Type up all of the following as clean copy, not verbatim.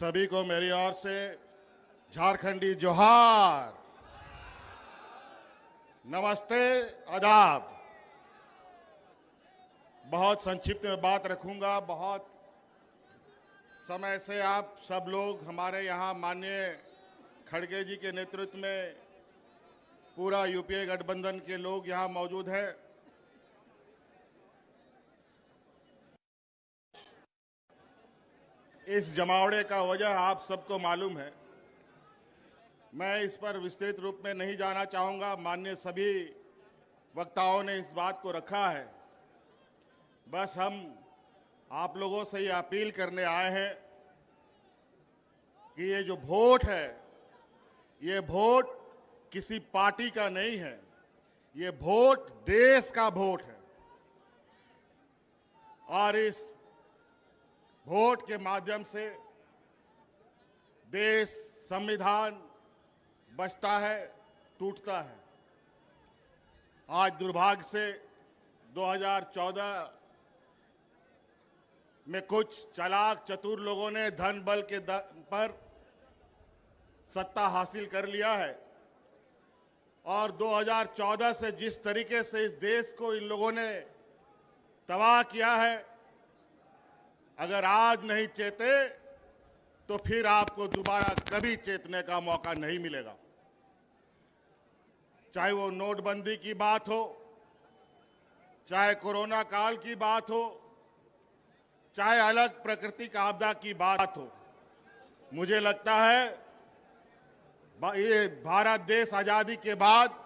सभी को मेरी ओर से झारखंडी जोहार, नमस्ते, आदाब। बहुत संक्षिप्त में बात रखूंगा। बहुत समय से आप सब लोग हमारे यहाँ माननीय खड़गे जी के नेतृत्व में पूरा यूपीए गठबंधन के लोग यहाँ मौजूद हैं। इस जमावड़े का वजह आप सबको मालूम है। मैं इस पर विस्तृत रूप में नहीं जाना चाहूँगा। माननीय सभी वक्ताओं ने इस बात को रखा है। बस हम आप लोगों से ये अपील करने आए हैं कि ये जो वोट है, ये वोट किसी पार्टी का नहीं है, ये वोट देश का वोट है। और इस वोट के माध्यम से देश, संविधान बचता है, टूटता है। आज दुर्भाग्य से 2014 में कुछ चालाक चतुर लोगों ने धन बल के पर सत्ता हासिल कर लिया है। और 2014 से जिस तरीके से इस देश को इन लोगों ने तबाह किया है, अगर आज नहीं चेते तो फिर आपको दोबारा कभी चेतने का मौका नहीं मिलेगा। चाहे वो नोटबंदी की बात हो, चाहे कोरोना काल की बात हो, चाहे अलग प्राकृतिक आपदा की बात हो। मुझे लगता है ये भारत देश आजादी के बाद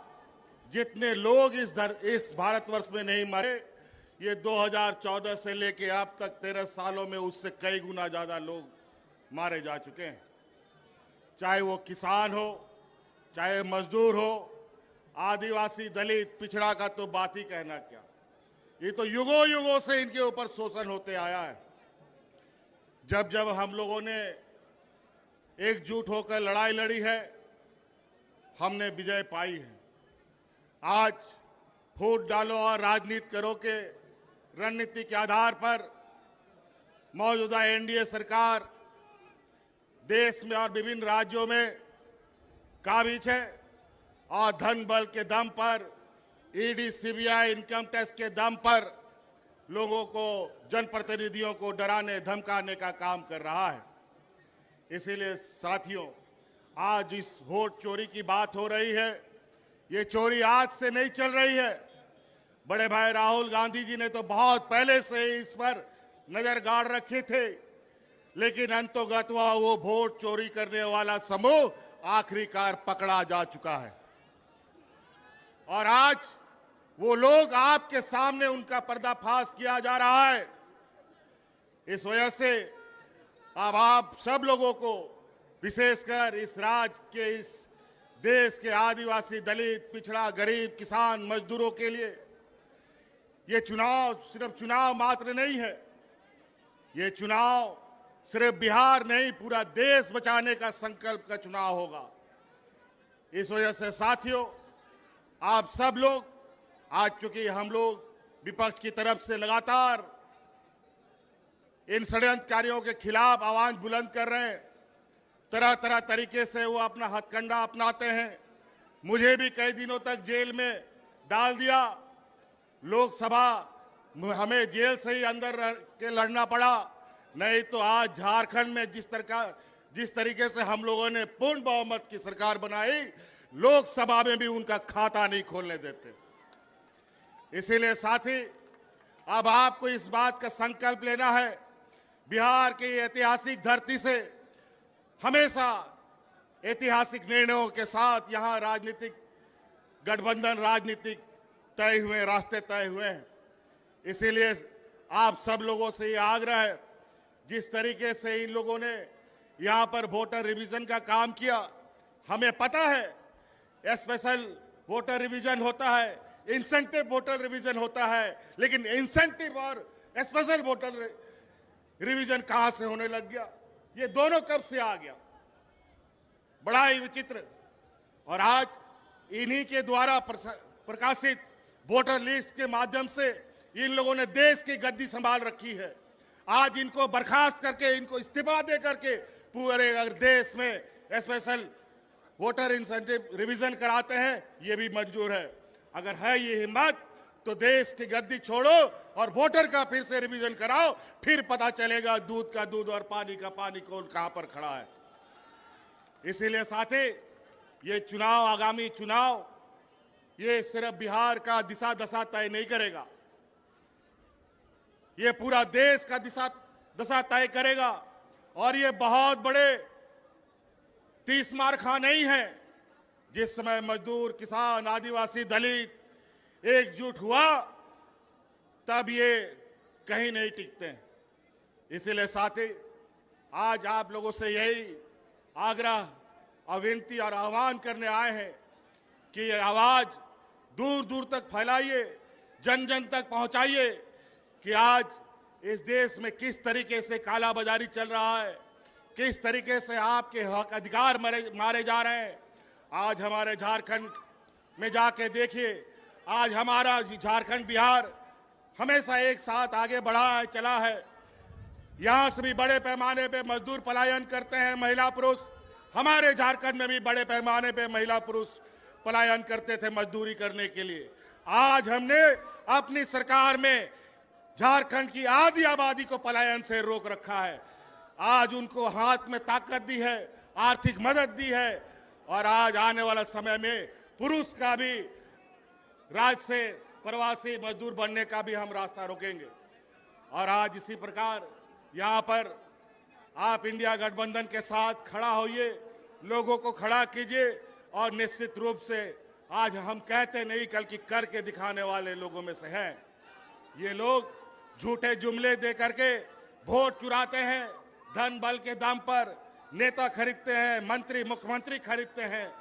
जितने लोग इस भारतवर्ष में नहीं मरे, ये 2014 से लेके अब तक 13 सालों में उससे कई गुना ज्यादा लोग मारे जा चुके हैं। चाहे वो किसान हो, चाहे मजदूर हो, आदिवासी, दलित, पिछड़ा का तो बात ही कहना क्या। ये तो युगों युगों से इनके ऊपर शोषण होते आया है। जब जब हम लोगों ने एकजुट होकर लड़ाई लड़ी है, हमने विजय पाई है। आज फूट डालो और राजनीति करो के रणनीति के आधार पर मौजूदा एनडीए सरकार देश में और विभिन्न राज्यों में काबिज है और धन बल के दम पर, ईडी, सीबीआई, इनकम टैक्स के दम पर लोगों को, जनप्रतिनिधियों को डराने धमकाने का काम कर रहा है। इसीलिए साथियों, आज इस वोट चोरी की बात हो रही है। ये चोरी आज से नहीं चल रही है। बड़े भाई राहुल गांधी जी ने तो बहुत पहले से इस पर नजर गाड़ रखे थे, लेकिन अंतोगत्वा वो वोट चोरी करने वाला समूह आखिरकार पकड़ा जा चुका है। और आज वो लोग आपके सामने, उनका पर्दाफाश किया जा रहा है। इस वजह से अब आप सब लोगों को, विशेषकर इस राज्य के, इस देश के आदिवासी, दलित, पिछड़ा, गरीब, किसान, मजदूरों के लिए ये चुनाव सिर्फ चुनाव मात्र नहीं है। ये चुनाव सिर्फ बिहार नहीं, पूरा देश बचाने का संकल्प का चुनाव होगा। इस वजह से साथियों, आप सब लोग, आज चूंकि हम लोग विपक्ष की तरफ से लगातार इन षड्यंत्रकारियों के खिलाफ आवाज बुलंद कर रहे हैं, तरह तरह तरीके से वो अपना हथकंडा अपनाते हैं। मुझे भी कई दिनों तक जेल में डाल दिया। लोकसभा हमें जेल से ही अंदर रह के लड़ना पड़ा। नहीं तो आज झारखंड में जिस तरीके से हम लोगों ने पूर्ण बहुमत की सरकार बनाई, लोकसभा में भी उनका खाता नहीं खोलने देते। इसीलिए साथी, अब आपको इस बात का संकल्प लेना है, बिहार की ऐतिहासिक धरती से हमेशा ऐतिहासिक निर्णयों के साथ यहां राजनीतिक गठबंधन, राजनीतिक तय हुए, रास्ते तय हुए हैं। इसीलिए आप सब लोगों से ये आग्रह है, जिस तरीके से इन लोगों ने यहां पर वोटर रिवीजन का काम किया, हमें पता है स्पेशल वोटर रिवीजन होता है, इंसेंटिव वोटर रिवीजन होता है, लेकिन इंसेंटिव और स्पेशल वोटर रिवीजन कहां से होने लग गया? ये दोनों कब से आ गया? बड़ा ही विचित्र। और आज इन्हीं के द्वारा प्रकाशित वोटर लिस्ट के माध्यम से इन लोगों ने देश की गद्दी संभाल रखी है। आज इनको बर्खास्त करके, इनको इस्तीफा दे करके पूरे अगर देश में स्पेशल वोटर इंसेंटिव रिवीजन कराते हैं, ये भी मंजूर है। अगर है ये हिम्मत तो देश की गद्दी छोड़ो और वोटर का फिर से रिवीजन कराओ, फिर पता चलेगा दूध का दूध और पानी का पानी कौन कहां पर खड़ा है। इसीलिए साथी, ये चुनाव, आगामी चुनाव, ये सिर्फ बिहार का दिशा दशा तय नहीं करेगा, ये पूरा देश का दिशा दशा तय करेगा। और ये बहुत बड़े 30 मारखा नहीं है। जिस समय मजदूर, किसान, आदिवासी, दलित एकजुट हुआ, तब ये कहीं नहीं टिकते हैं। इसीलिए साथी, आज आप लोगों से यही आग्रह, विनती और आह्वान करने आए हैं कि ये आवाज दूर दूर तक फैलाइए, जन जन तक पहुंचाइए कि आज इस देश में किस तरीके से कालाबाजारी चल रहा है, किस तरीके से आपके हक अधिकार मारे जा रहे हैं। आज हमारे झारखंड में जाके देखिए, आज हमारा झारखंड, बिहार हमेशा एक साथ आगे बढ़ा है, चला है। यहां से भी बड़े पैमाने पे मजदूर पलायन करते हैं, महिला पुरुष। हमारे झारखंड में भी बड़े पैमाने पे महिला पुरुष पलायन करते थे मजदूरी करने के लिए। आज हमने अपनी सरकार में झारखंड की आधी आबादी को पलायन से रोक रखा है। आज उनको हाथ में ताकत दी है, आर्थिक मदद दी है, और आज आने वाला समय में पुरुष का भी राज्य से प्रवासी मजदूर बनने का भी हम रास्ता रोकेंगे। और आज इसी प्रकार यहाँ पर आप इंडिया गठबंधन के साथ खड़ा होइए, लोगों को खड़ा कीजिए, और निश्चित रूप से आज हम कहते नहीं, करके करके दिखाने वाले लोगों में से हैं। ये लोग झूठे जुमले दे करके वोट चुराते हैं, धन बल के दम पर नेता खरीदते हैं, मंत्री, मुख्यमंत्री खरीदते हैं।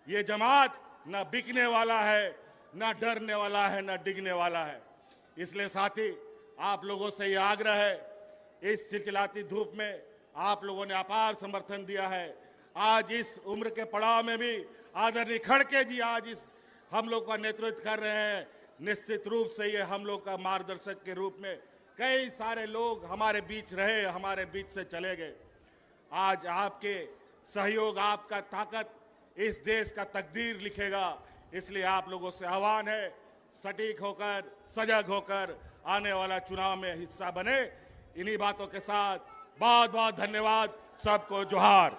ये जमात न बिकने वाला है, न डरने वाला है, न डिगने वाला है। इसलिए साथी, आप लोगों से ये आग्रह है, इस चिलचिलाती धूप में आप लोगों ने अपार समर्थन दिया है। आज इस उम्र के पड़ाव में भी आदरणीय खड़गे जी आज इस हम लोग का नेतृत्व कर रहे हैं। निश्चित रूप से ये हम लोग का मार्गदर्शक के रूप में कई सारे लोग हमारे बीच रहे, हमारे बीच से चले गए। आज आपके सहयोग, आपका ताकत इस देश का तकदीर लिखेगा। इसलिए आप लोगों से आह्वान है, सटीक होकर, सजग होकर आने वाला चुनाव में हिस्सा बने। इन्हीं बातों के साथ बहुत बहुत धन्यवाद। सबको जोहार।